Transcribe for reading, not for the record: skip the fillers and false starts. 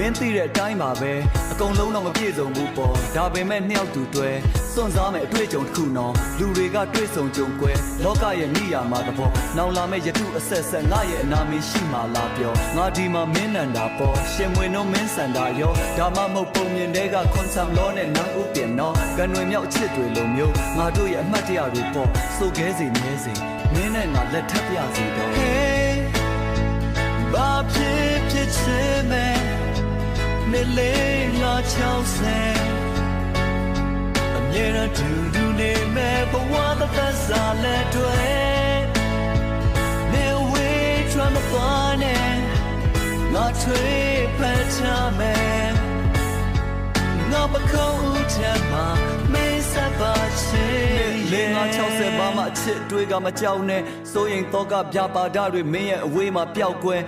မင်းသိတဲ့အတိုင်းပါပဲအကုန်လုံးတော့မပြည့်စုံဘူးပေါ့ဒါပေမဲ့နှစ်ယောက်တူတွဲစွန့်စားမဲ့အတွေ့အကြုံတစ်ခုနော်လူတွေကတွေ့ဆုံကြုံကွဲလောကရဲ့နေရာမှာတဘောနောင်လာမဲ့ယတုအဆက်ဆက်ငါရဲ့အနာမည်ရှိမှလားပြောငါဒီမှာမင်းနန္တာပေါ့ရှင်မွေနှုံးမင်းစန္ဒာရောဒါမှမဟုတ်ပုံမြင်တဲ့ကခွန်ဆမ်လောနဲ့နန်းဦးပြင်နော်ကံတွေမြောက်အချစ်တွေလိုမျိုးငါတို့ရဲ့အမှတ်တရတွေပေါ့စိုးခဲစီမြဲစီမင်းနဲ့ငါလက်ထပ်ပြစီတော့ Hey ဘာဖြစ်ဖြစ်ချင်မဲ့နေလေးလာချောင်းစဲအမြဲတမ်းတူတူနေမဲ့ဘဝသက်စားလက်တွေနေဝေးချမ်းမပါနဲ့ငါထွေးဖက်ချမယ်ငါပခုံးဦးချမ်းမှာမင်းစပါချေလေငါ60ပါးမှအချစ်တွေကမကြောက်နဲ့စိုးရင်တော့ကပြပါဓာတွေမင်းရဲ့အဝေးမှာပျောက်ကွယ်